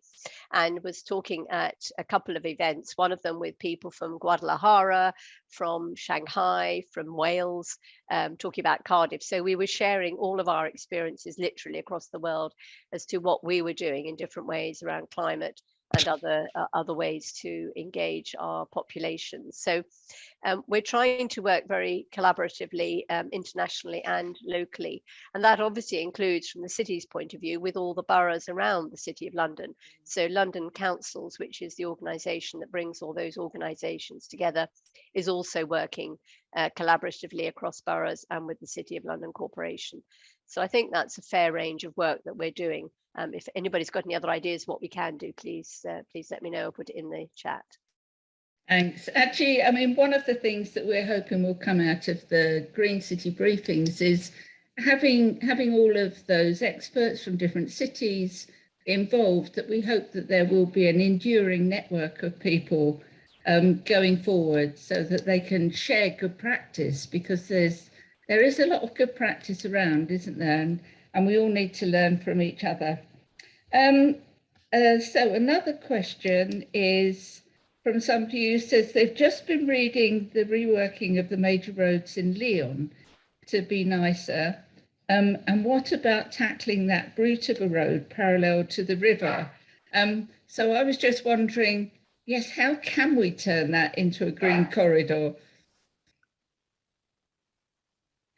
Speaker 3: and was talking at a couple of events, one of them with people from Guadalajara, from Shanghai, from Wales, talking about Cardiff. So we were sharing all of our experiences literally across the world as to what we were doing in different ways around climate and other ways to engage our populations. So we're trying to work very collaboratively internationally and locally. And that obviously includes, from the city's point of view, with all the boroughs around the City of London. So London Councils, which is the organisation that brings all those organisations together, is also working collaboratively across boroughs and with the City of London Corporation. So I think that's a fair range of work that we're doing. If anybody's got any other ideas what we can do, please let me know or put it in the chat.
Speaker 2: Thanks. Actually, I mean, one of the things that we're hoping will come out of the Green City briefings is having all of those experts from different cities involved, that we hope that there will be an enduring network of people going forward so that they can share good practice, because there is a lot of good practice around, isn't there? And we all need to learn from each other. So another question is from somebody who says they've just been reading the reworking of the major roads in Lyon to be nicer. And what about tackling that brute of a road parallel to the river? So I was just wondering, yes, how can we turn that into a green corridor?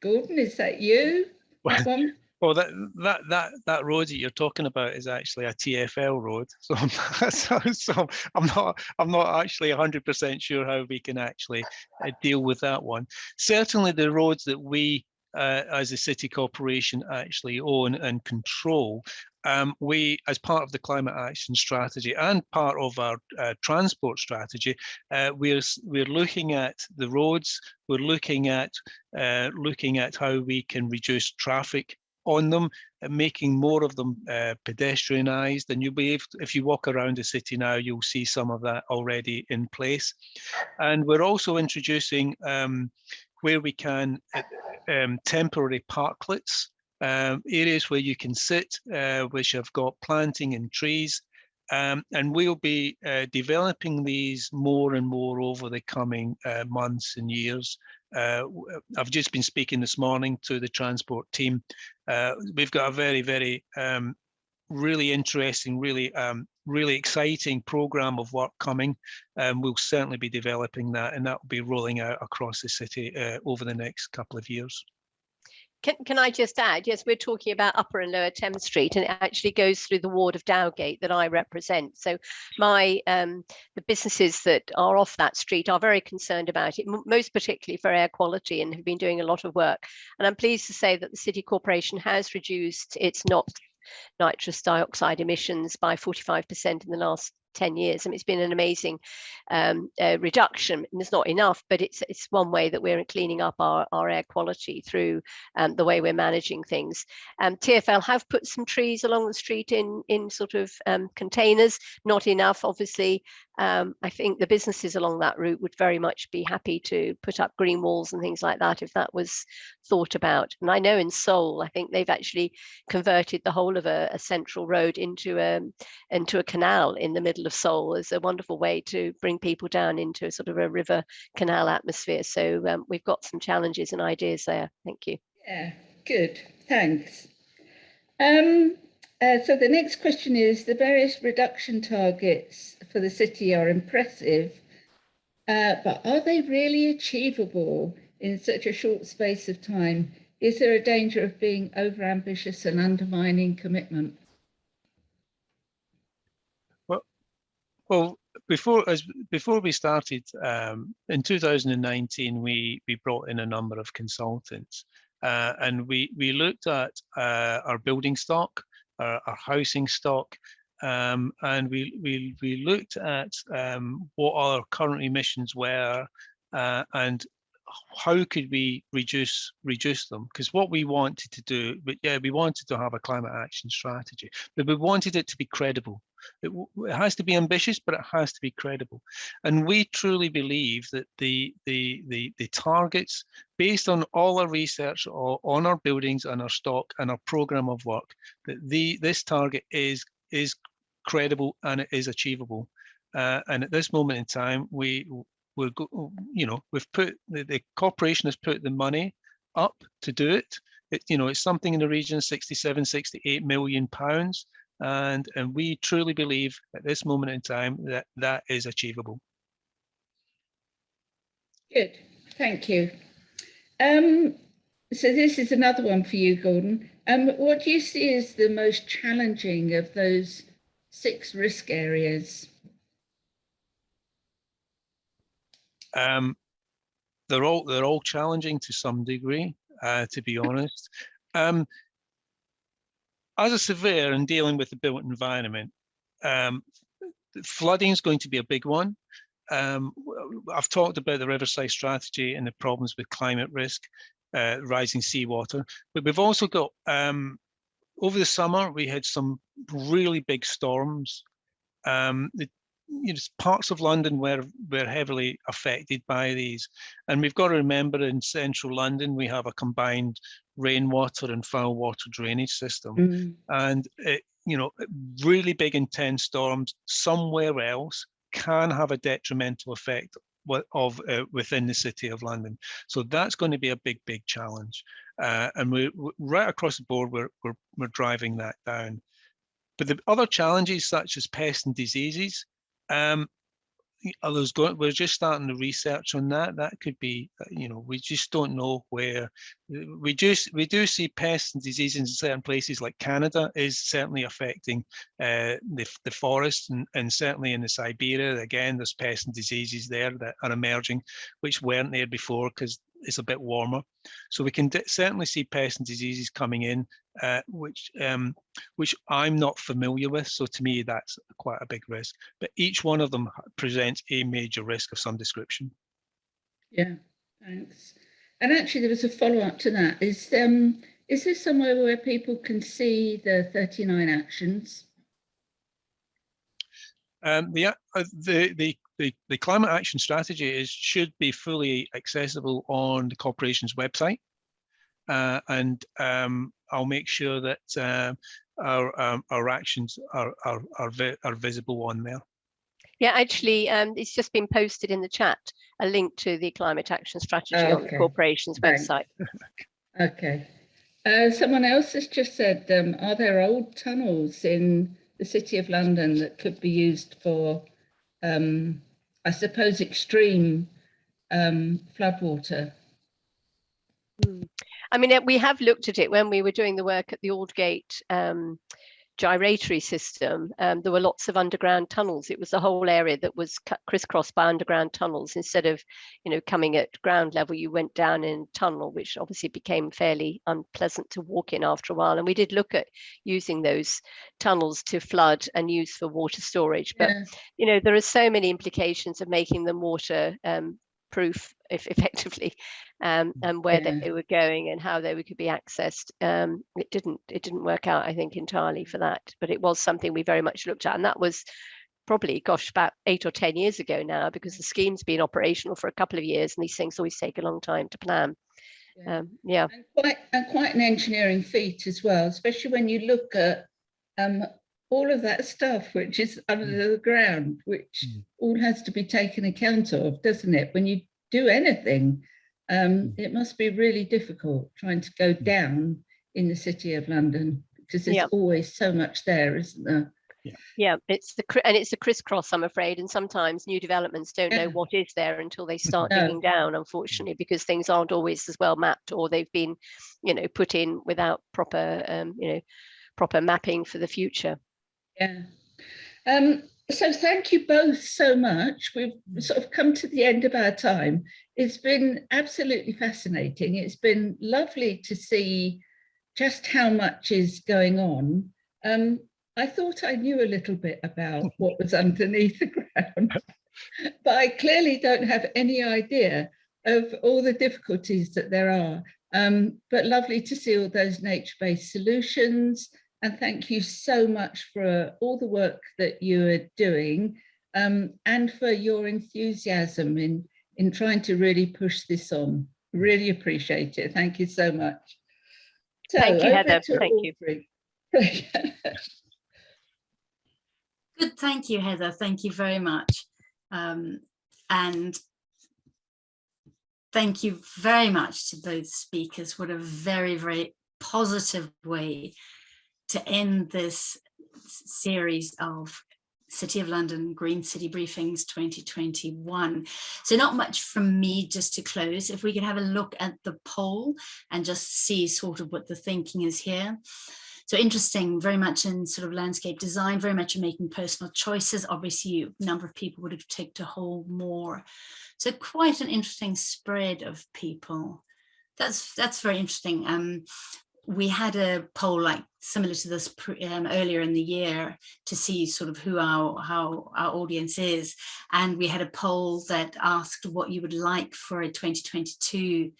Speaker 2: Gordon, is that you? That one?
Speaker 4: Well, that road that you're talking about is actually a TfL road, so I'm not actually 100% sure how we can actually deal with that one. Certainly, the roads that we, as a city corporation, actually own and control, we, as part of the climate action strategy and part of our transport strategy, we're looking at the roads. We're looking at how we can reduce traffic on them, and making more of them pedestrianised. And you'll be able to, if you walk around the city now, you'll see some of that already in place. And we're also introducing, where we can, temporary parklets, areas where you can sit, which have got planting and trees. And we'll be developing these more and more over the coming months and years. I've just been speaking this morning to the transport team. We've got a very, very really interesting, really exciting program of work coming. We'll certainly be developing that, and that will be rolling out across the city over the next couple of years.
Speaker 3: Can I just add, yes, we're talking about Upper and Lower Thames Street, and it actually goes through the ward of Dowgate that I represent. So the businesses that are off that street are very concerned about it, most particularly for air quality, and have been doing a lot of work. And I'm pleased to say that the City Corporation has reduced its nitrous dioxide emissions by 45% in the last 10 years. I mean, it's been an amazing reduction. And it's not enough, but it's one way that we're cleaning up our air quality through the way we're managing things. TfL have put some trees along the street in sort of containers, not enough, obviously. I think the businesses along that route would very much be happy to put up green walls and things like that if that was thought about. And I know in Seoul, I think they've actually converted the whole of a central road into a canal in the middle of Seoul as a wonderful way to bring people down into a sort of a river canal atmosphere. So we've got some challenges and ideas there. Thank you.
Speaker 2: Yeah, good, thanks. So the next question is, the various reduction targets for the city are impressive, but are they really achievable in such a short space of time? Is there a danger of being overambitious and undermining commitment?
Speaker 4: Well, before we started, in 2019, we brought in a number of consultants, and we looked at our building stock, our housing stock, and we looked at what our current emissions were, and how could we reduce them? Because what we wanted to do, we wanted to have a climate action strategy, but we wanted it to be credible. It has to be ambitious, but it has to be credible. And we truly believe that the targets, based on all our research on our buildings and our stock and our program of work, that this target is credible and it is achievable. And at this moment in time, we've put the corporation has put the money up to do it. It's something in the region of 67, 68 million pounds. And we truly believe at this moment in time that is achievable.
Speaker 2: Good, thank you. So this is another one for you, Gordon. What do you see as the most challenging of those 6 risk areas?
Speaker 4: They're all challenging to some degree, to be honest. As a surveyor and dealing with the built environment, flooding is going to be a big one. I've talked about the Riverside Strategy and the problems with climate risk, rising seawater, but we've also got, over the summer, we had some really big storms. Parts of London were heavily affected by these, and we've got to remember in central London we have a combined rainwater and foul water drainage system, and really big intense storms somewhere else can have a detrimental effect within the City of London. So that's going to be a big challenge, and we right across the board we're driving that down. But the other challenges, such as pests and diseases, we're just starting the research on that. That could be, we just don't know where. We do see pests and diseases in certain places, like Canada is certainly affecting the forests, and certainly in the Siberia, again, there's pests and diseases there that are emerging, which weren't there before because it's a bit warmer. So we can certainly see pests and diseases coming in, which I'm not familiar with. So to me, that's quite a big risk. But each one of them presents a major risk of some description. Yeah,
Speaker 2: thanks. And actually, there was a follow-up to that. Is Is there somewhere where people can see the 39 actions?
Speaker 4: The climate action strategy should be fully accessible on the corporation's website, and I'll make sure that our actions are visible on there.
Speaker 3: Yeah, actually, it's just been posted in the chat, a link to the climate action strategy on the corporation's website.
Speaker 2: Okay. Someone else has just said, are there old tunnels in the City of London that could be used for, I suppose, extreme floodwater?
Speaker 3: I mean, we have looked at it when we were doing the work at the Aldgate gyratory system. There were lots of underground tunnels. It was the whole area that was crisscrossed by underground tunnels. Instead of, coming at ground level, you went down in a tunnel, which obviously became fairly unpleasant to walk in after a while. And we did look at using those tunnels to flood and use for water storage. But, there are so many implications of making them water proof effectively, and where they were going and how they could be accessed. It didn't work out, I think, entirely for that, but it was something we very much looked at, and that was probably, about 8 or 10 years ago now, because the scheme's been operational for a couple of years, and these things always take a long time to plan. And quite an engineering feat as well, especially when you look at
Speaker 2: all of that stuff which is under the ground, which all has to be taken account of, doesn't it? When you do anything, it must be really difficult trying to go down in the City of London, because there's always so much there, isn't there?
Speaker 3: Yeah, it's a crisscross, I'm afraid, and sometimes new developments don't know what is there until they start digging down, unfortunately, because things aren't always as well mapped, or they've been, put in without proper, proper mapping for the future.
Speaker 2: Yeah. So thank you both so much. We've sort of come to the end of our time. It's been absolutely fascinating. It's been lovely to see just how much is going on. I thought I knew a little bit about what was underneath the ground, but I clearly don't have any idea of all the difficulties that there are. But lovely to see all those nature-based solutions. And thank you so much for all the work that you are doing, and for your enthusiasm in trying to really push this on. Really appreciate it. Thank you so much. So,
Speaker 3: thank you, Heather. Thank you.
Speaker 1: Good, thank you, Heather. Thank you very much. And thank you very much to both speakers. What a very, very positive way to end this series of City of London Green City Briefings 2021. So not much from me, just to close. If we could have a look at the poll and just see sort of what the thinking is here. So interesting, very much in sort of landscape design, very much in making personal choices. Obviously, a number of people would have ticked a whole more. So quite an interesting spread of people. That's very interesting. We had a poll like similar to this earlier in the year to see sort of how our audience is, and we had a poll that asked what you would like for a 2022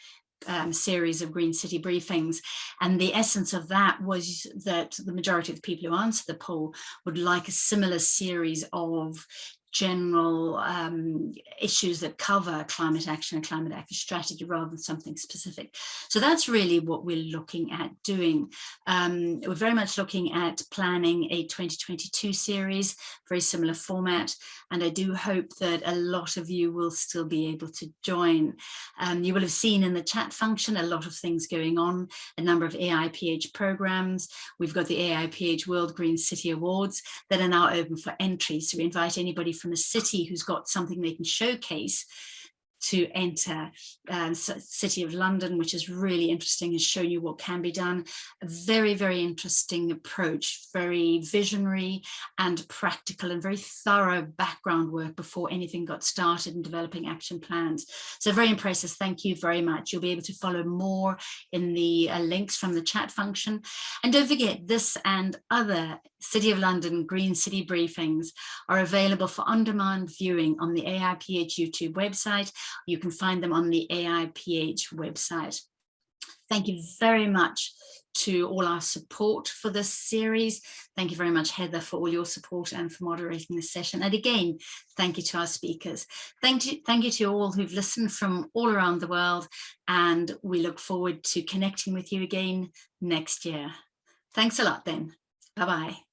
Speaker 1: series of Green City Briefings, and the essence of that was that the majority of the people who answered the poll would like a similar series of general issues that cover climate action and climate action strategy rather than something specific. So that's really what we're looking at doing. We're very much looking at planning a 2022 series, very similar format, and I do hope that a lot of you will still be able to join. You will have seen in the chat function a lot of things going on, a number of AIPH programs. We've got the AIPH World Green City Awards that are now open for entry, so we invite anybody from a city who's got something they can showcase to enter. City of London, which is really interesting, has shown you what can be done. A very, very interesting approach, very visionary and practical, and very thorough background work before anything got started in developing action plans. So very impressive. Thank you very much. You'll be able to follow more in the links from the chat function. And don't forget, this and other City of London Green City Briefings are available for on-demand viewing on the AIPH YouTube website. You can find them on the AIPH website. Thank you very much to all our support for this series. Thank you very much, Heather, for all your support and for moderating this session. And again, thank you to our speakers. Thank you to all who've listened from all around the world, and we look forward to connecting with you again next year. Thanks a lot then. Bye-bye.